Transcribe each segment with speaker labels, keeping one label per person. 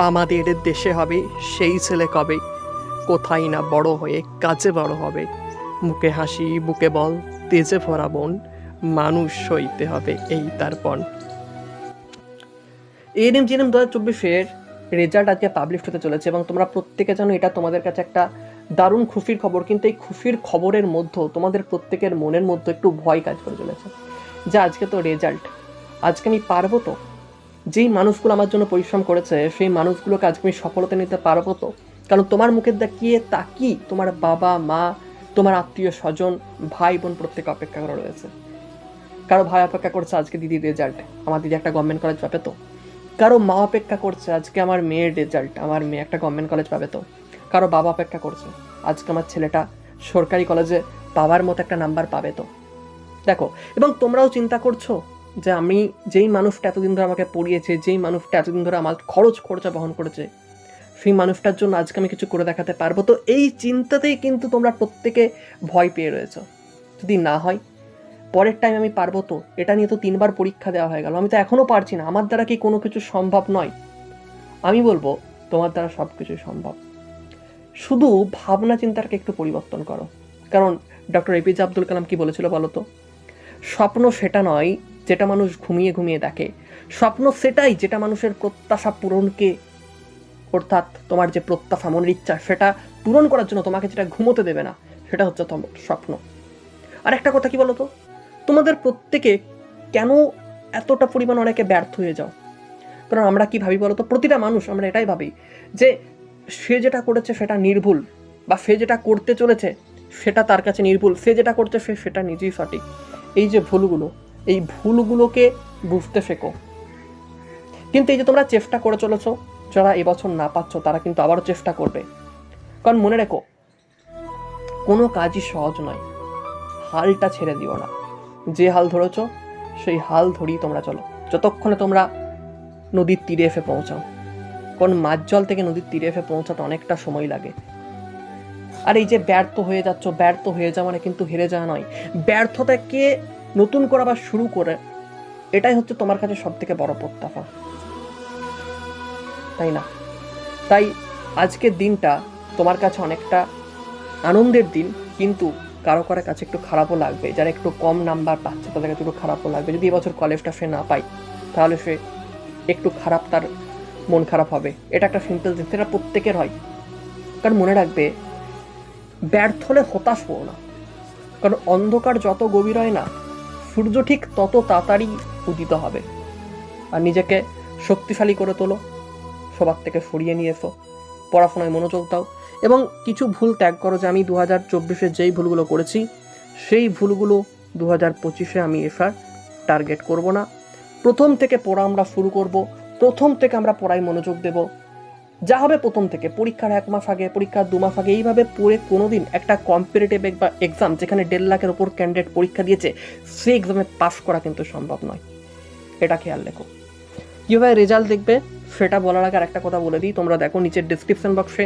Speaker 1: আমাদের দেশে হবে সেই ছেলে কবে, কোথায় না বড় হয়ে কাজে বড় হবে। মুখে হাসি বুকে বল, তেজে ভরা মন, মানুষ হইতে হবে এই তার পণ। এএনএম জিএনএম 2024-এর রেজাল্ট আজকে পাবলিশ হতে চলেছে এবং তোমরা প্রত্যেকে জানো এটা তোমাদের কাছে একটা দারুণ খুশির খবর। কিন্তু এই খুশির খবরের মধ্যেও তোমাদের প্রত্যেকের মনের মধ্যে একটু ভয় কাজ করে চলেছে যে আজকে তো রেজাল্ট, আজকে আমি পারবো তো? যেই মানুষগুলো আমার জন্য পরিশ্রম করেছে সেই মানুষগুলোকে আজকে আমি সফলতা নিতে পারবো তো? কারণ তোমার মুখের দিকে তাকিয়ে তোমার বাবা মা, তোমার আত্মীয় স্বজন, ভাই বোন প্রত্যেকে অপেক্ষা করে রয়েছে। কারো ভাই অপেক্ষা করছে আজকে দিদির রেজাল্ট, আমার দিদি একটা গভর্নমেন্ট কলেজ পাবে তো। কারো মা অপেক্ষা করছে আজকে আমার মেয়ের রেজাল্ট, আমার মেয়ে একটা গভর্নমেন্ট কলেজ পাবে তো। কারো বাবা অপেক্ষা করছে আজকে আমার ছেলেটা সরকারি কলেজে পাওয়ার মতো একটা নাম্বার পাবে তো। দেখো, এবং তোমরাও চিন্তা করছো যে আমি যেই মানুষটা এতদিন ধরে আমাকে পড়িয়েছে, যেই মানুষটা এতদিন ধরে আমার খরচা বহন করেছে, সেই মানুষটার জন্য আজকে আমি কিছু করে দেখাতে পারবো তো। এই চিন্তাতেই কিন্তু তোমরা প্রত্যেকে ভয় পেয়ে রয়েছো। যদি না হয় পরের টাইম আমি পারবো তো, এটা নিয়ে তো 3বার পরীক্ষা দেওয়া হয়ে গেল, আমি তো এখনো পারছি না, আমার দ্বারা কি কোনো কিছু সম্ভব নয়? আমি বলবো তোমার দ্বারা সব কিছুই সম্ভব। শুধু ভাবনা চিন্তাটাকে একটু পরিবর্তন করো। কারণ ডক্টর এপিজে আব্দুল কালাম কি বলেছিল বলো তো? স্বপ্ন সেটা নয় যেটা মানুষ ঘুমিয়ে ঘুমিয়ে দেখে, স্বপ্ন সেটাই যেটা মানুষের প্রত্যাশা পূরণকে, অর্থাৎ তোমার যে প্রত্যাশা মনের ইচ্ছা সেটা পূরণ করার জন্য তোমাকে যেটা ঘুমোতে দেবে না, সেটা হচ্ছে তোমার স্বপ্ন। আর একটা কথা কি বলতো, তোমাদের প্রত্যেকে কেন এতটা পরিমাণ অনেকে ব্যর্থ হয়ে যাও? কারণ আমরা কি ভাবি বলতো, প্রতিটা মানুষ আমরা এটাই ভাবি যে সে যেটা করেছে সেটা নির্ভুল, বা সে যেটা করতে চলেছে সেটা তার কাছে নির্ভুল, সে যেটা করছে সেটা নিজেই সঠিক। এই যে ভুলগুলো, এই ভুলগুলোকে বুঝতে শেখো। কিন্তু এই যে তোমরা চেষ্টা করে চলেছো, যারা এবছর না পাচ্ছ তারা কিন্তু আবারও চেষ্টা করবে। কারণ মনে রেখো, কোনো কাজই সহজ নয়, হালটা ছেড়ে দিও না। যে হাল ধরেছ সেই হাল ধরেই তোমরা চলো, যতক্ষণে তোমরা নদীর তীরে এসে পৌঁছাও। কারণ মাঝ জল থেকে নদীর তীরে এসে পৌঁছাতে অনেকটা সময় লাগে। আর এই যে ব্যর্থ হয়ে যাচ্ছ, ব্যর্থ হয়ে যাওয়া মানে কিন্তু হেরে যাওয়া নয়, ব্যর্থতাকে নতুন করে আবার শুরু করে, এটাই হচ্ছে তোমার কাছে সব থেকে বড় প্রত্যাশা, তাই না? তাই আজকের দিনটা তোমার কাছে অনেকটা আনন্দের দিন, কিন্তু কারো কারো কাছে একটু খারাপও লাগবে। যারা একটু কম নাম্বার পাচ্ছে তাদের কাছে একটু খারাপও লাগবে। যদি এবছর কলেজটা সে না পায় তাহলে সে একটু খারাপ, তার মন খারাপ হবে। এটা একটা সিম্পল জিনিস, এটা প্রত্যেকের হয়। কারণ মনে রাখবে, ব্যর্থ হলে হতাশ হও না। কারণ অন্ধকার যত গভীর হয় না, সূর্য ঠিক তত তাড়াতাড়ি উদিত হবে। আর নিজেকে শক্তিশালী করে তোলো, সবার থেকে সরিয়ে নিয়ে এসো, পড়াশোনায় মনোযোগ দাও এবং কিছু ভুল ত্যাগ করো। যে আমি 2024-এ যেই ভুলগুলো করেছি সেই ভুলগুলো 2025-এ আমি এসার টার্গেট করব না। প্রথম থেকে পড়া আমরা শুরু করব, প্রথম থেকে আমরা পড়ায় মনোযোগ দেব। যা হবে প্রথম থেকে, পরীক্ষার 1 মাস আগে, পরীক্ষার 2 মাস আগে, এইভাবে পড়ে কোনোদিন একটা কম্পিটিটিভ এক্সাম যেখানে 1.5 লাখের ওপর ক্যান্ডিডেট পরীক্ষা দিয়েছে সেই এক্সামে পাস করা কিন্তু সম্ভব নয়। এটা খেয়াল রেখো। কীভাবে রেজাল্ট দেখবে সেটা বলার আগে আরেকটা কথা বলে দিই, তোমরা দেখো নিচের ডিসক্রিপশন বক্সে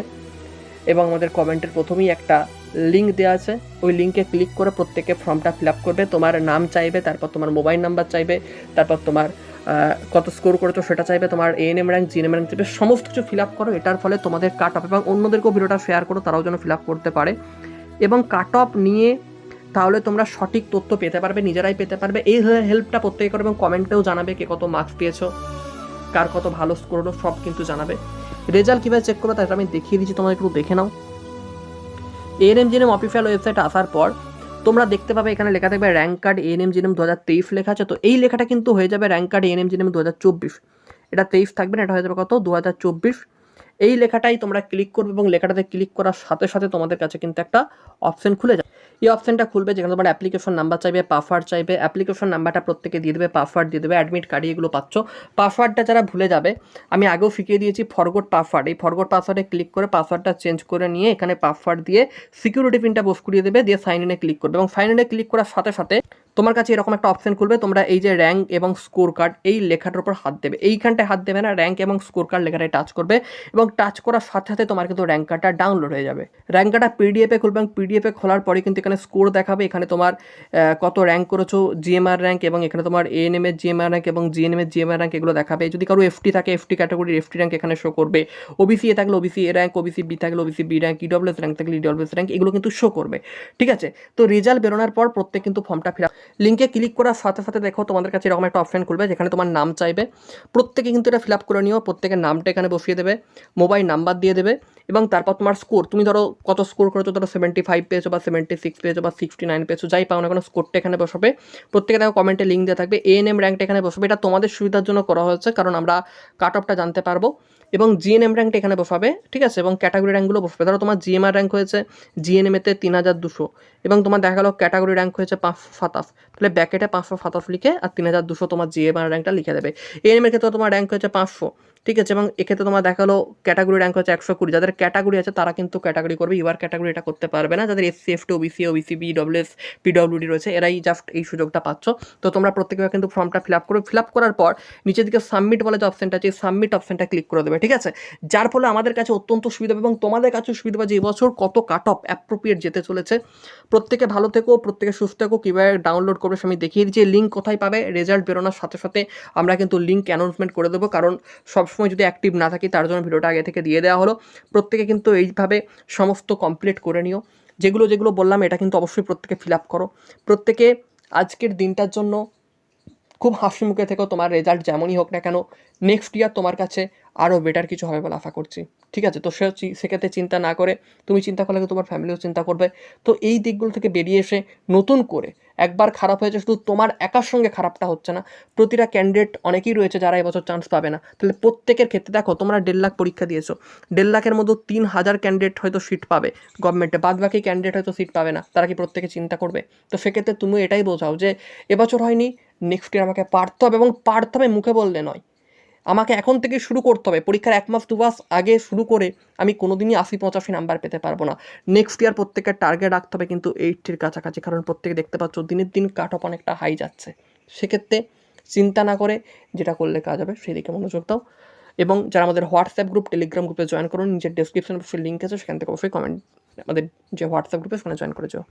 Speaker 1: এবং আমাদের কমেন্টের প্রথমেই একটা লিঙ্ক দেওয়া আছে। ওই লিঙ্কে ক্লিক করে প্রত্যেকে ফর্মটা ফিল আপ করবে। তোমার নাম চাইবে, তারপর তোমার মোবাইল নাম্বার চাইবে, তারপর তোমার কত স্কোর করেছো সেটা চাইবে, তোমার এএনএম র্যাঙ্ক, জিএনএম র্যাঙ্ক চাইবে, সমস্ত কিছু ফিল আপ করো। এটার ফলে তোমাদের কাট অফ, এবং অন্যদেরকেও ভিডিওটা শেয়ার করো, তারাও যেন ফিল আপ করতে পারে এবং কাট অফ নিয়ে তাহলে তোমরা সঠিক তথ্য পেতে পারবে, নিজেরাই পেতে পারবে। এই হেল্পটা প্রত্যেকে করো এবং কমেন্টেও জানাবে কে কত মার্কস পেয়েছো, কার কত ভালো স্কোর হলো, সব কিন্তু জানাবে। রেজাল্ট কীভাবে চেক করবে তাই আমি দেখিয়ে দিচ্ছি, তোমরা একটু দেখে নাও। এএনএম জিএনএম অফিসিয়াল ওয়েবসাইটে আসার পর তোমরা দেখতে পাবে এখানে লেখা থাকবে র্যাঙ্ক কার্ড এএনএম জিএনএম 2023 লেখা আছে। তো এই লেখাটা কিন্তু হয়ে যাবে র্যাঙ্ক কার্ড এএনএম জিএনএম 2024। এটা 23 থাকবে না, এটা হয়ে যাবে কত 2024। এই লেখাটাই তোমরা ক্লিক করবে এবং লেখাটাতে ক্লিক করার সাথে সাথে তোমাদের কাছে কিন্তু একটা অপশন খুলে যাবে। এই অপশনটা খুলবে যেখানে তোমার অ্যাপ্লিকেশন নাম্বার চাইবে, পাসওয়ার্ড চাইবে। অ্যাপ্লিকেশন নাম্বারটা প্রত্যেকে দিয়ে দেবে, পাসওয়ার্ড দিয়ে দেবে। অ্যাডমিট কার্ডে এগুলো পাচ্ছ। পাসওয়ার্ডটা যারা ভুলে যাবে, আমি আগেও শিখিয়ে দিয়েছি ফরগট পাসওয়ার্ড। এই ফরগট পাসওয়ার্ডে ক্লিক করে পাসওয়ার্ডটা চেঞ্জ করে নিয়ে এখানে পাসওয়ার্ড দিয়ে সিকিউরিটি পিনটা পোস্ট করিয়ে দেবে, দিয়ে সাইন ইনে ক্লিক করবে এবং সাইন ইনে ক্লিক করার সাথে সাথে তোমার কাছে এরকম একটা অপশন খুলবে, তোমরা এই যে র্যাঙ্ক এবং স্কোর কার্ড এই লেখাটার উপর হাত দেবে, এইখানটায় হাত দেবে না, র্যাঙ্ক এবং স্কোর কার্ড লেখাটায় টাচ করবে এবং টাচ করার সাথে সাথে তোমার কিন্তু র্যাঙ্ক কার্ডটা ডাউনলোড হয়ে যাবে। র্যাঙ্ক কার্ডটা পিডিএফে খুলবে এবং পিডিএফে খোলার পরে কিন্তু এখানে স্কোর দেখাবে, এখানে তোমার কত র্যাঙ্ক করেছো, জিএমআর র্যাঙ্ক, এবং এখানে তোমার এএনএম এর জিএমআর র্যাঙ্ক এবং জিএনএম এর জিএমআর র্যাঙ্ক এগুলো দেখাবে। যদি কারো এফটি থাকে এফটি ক্যাটাগরির এফটি র্যাঙ্ক এখানে শো করবে, ওবিসি এ থাকলে OBC A rank, OBC B থাকলে OBC B rank, EWS rank থাকলে ইডব্লিউএস র্যাঙ্ক, এগুলো কিন্তু শো করবে। ঠিক আছে, তো রেজাল্ট বেরোনোর পর প্রত্যেক কিন্তু ফর্মটা ফিল আপ, লিঙ্কে ক্লিক করার সাথে সাথে দেখো তোমাদের কাছে এরকম একটা অপশন খুলবে যেখানে তোমার নাম চাইবে, প্রত্যেকে কিন্তু এটা ফিল আপ করে নিও, প্রত্যেকের নামটা এখানে বসিয়ে দেবে, মোবাইল নাম্বার দিয়ে দেবে এবং তারপর তোমার স্কোর, তুমি ধরো কত স্কোর করেছো, ধরো 75 পেয়েছো বা 76 পেয়েছো বা 69 পেয়েছো, যাই পাও না কোনো, স্কোরটা এখানে বসাবে। প্রত্যেকে দেখো কমেন্টে লিঙ্ক দেওয়া থাকবে, এএনএম র্যাঙ্কটা এখানে বসাবে, এটা তোমাদের সুবিধার জন্য করা হয়েছে কারণ আমরা কাট অফটা জানতে পারবো, এবং জিএনএম র্যাঙ্কটা এখানে বসাবে। ঠিক আছে, এবং ক্যাটাগরি র্যাঙ্কগুলো বসাবে, ধরো তোমার জিএমআর র্যাঙ্ক হয়েছে জিএনএমএতে 3200 এবং তোমার দেখা গেলো ক্যাটাগরি র্যাঙ্ক হয়েছে 527, তাহলে ব্যাকেটে 527 লিখে আর 3200 তোমার জিএমআর র্যাঙ্কটা লিখে দেবে। এএনএমের ক্ষেত্রে তোমার র্যাঙ্ক হয়েছে 500, ঠিক আছে, এবং এক্ষেত্রে তোমার দেখা গেলো ক্যাটাগরি র্যাঙ্ক হচ্ছে 120, যাদের ক্যাটাগরি আছে তারা কিন্তু ক্যাটাগরি করবে, ইউআর ক্যাটাগরি এটা করতে পারবে না, যাদের SC ST OBC OBC B WS PWD রয়েছে এরাই জাস্ট এই সুযোগটা পাচ্ছ। তো তোমরা প্রত্যেকে কিন্তু ফর্মটা ফিল আপ করবে, ফিল আপ করার পর নিচের দিকে সাবমিট বলে যে অপশনটা আছে, সাবমিট অপশনটা ক্লিক করে দেবে। ঠিক আছে, যার ফলে আমাদের কাছে অত্যন্ত সুবিধা হবে এবং তোমাদের কাছেও সুবিধা হবে যে এবছর কত কাট অফ অ্যাপ্রোপ্রিয়েট যেতে চলেছে। প্রত্যেকে ভালো থেকো, প্রত্যেকে সুস্থ থেকো, কীভাবে ডাউনলোড করবে আমি দেখিয়ে দিচ্ছি, লিঙ্ক কোথায় পাবে, রেজাল্ট বেরোনোর সাথে সাথে আমরা কিন্তু লিঙ্ক অ্যানাউন্সমেন্ট করে দেবো, কারণ সবসময় যদি অ্যাক্টিভ না থাকি তার জন্য ভিডিওটা আগে থেকে দিয়ে দেওয়া হলো। প্রত্যেকে কিন্তু এইভাবে সমস্ত কমপ্লিট করে নিও, যেগুলো যেগুলো বললাম এটা কিন্তু অবশ্যই প্রত্যেকে ফিল আপ করো। প্রত্যেকে আজকের দিনটার জন্য খুব হাসি মুখে থেকো, তোমার রেজাল্ট যেমনই হোক না কেন নেক্সট ইয়ার তোমার কাছে আরও বেটার কিছু হবে বলে আশা করছি। ঠিক আছে, তো সেক্ষেত্রে চিন্তা না করে, তুমি চিন্তা করলে তোমার ফ্যামিলিও চিন্তা করবে। তো এই দিকগুলো থেকে বেরিয়ে এসে নতুন করে, একবার খারাপ হয়েছে শুধু তোমার একার সঙ্গে খারাপটা হচ্ছে না, প্রতিটা ক্যান্ডিডেট অনেকেই রয়েছে যারা এবছর চান্স পাবে না, তাহলে প্রত্যেকের ক্ষেত্রে দেখো তোমরা 1.5 লাখ পরীক্ষা দিয়েছো, 1.5 লাখের মধ্যে 3000 ক্যান্ডিডেট হয়তো সিট পাবে গভর্নমেন্টে, বাদ বাকি ক্যান্ডিডেট হয়তো সিট পাবে না, তারা কি প্রত্যেকে চিন্তা করবে? তো সেক্ষেত্রে তুমি এটাই বোঝাও যে এবছর হয়নি, নেক্সট ইয়ার আমাকে পারতে হবে, এবং পারতে হবে মুখে বললে নয়, আমাকে এখন থেকে শুরু করতে হবে। পরীক্ষার 1 মাস 2 মাস আগে শুরু করে আমি কোনোদিনই 80-85 নাম্বার পেতে পারবো না। নেক্সট ইয়ার প্রত্যেকের টার্গেট রাখতে হবে কিন্তু 80-র কাছাকাছি, কারণ প্রত্যেকে দেখতে পাচ্ছ দিনের দিন কাট অফ অনেকটা হাই যাচ্ছে। সেক্ষেত্রে চিন্তা না করে যেটা করলে কাজ হবে সেদিকে মনোযোগ দাও, এবং যারা আমাদের হোয়াটসঅ্যাপ গ্রুপ টেলিগ্রাম গ্রুপে জয়েন করুন, নিচের ডেসক্রিপশনে লিঙ্ক আছে, সেখান থেকে অবশ্যই কমেন্ট আমাদের যে হোয়াটসঅ্যাপ গ্রুপে সেখানে জয়েন করে যাও।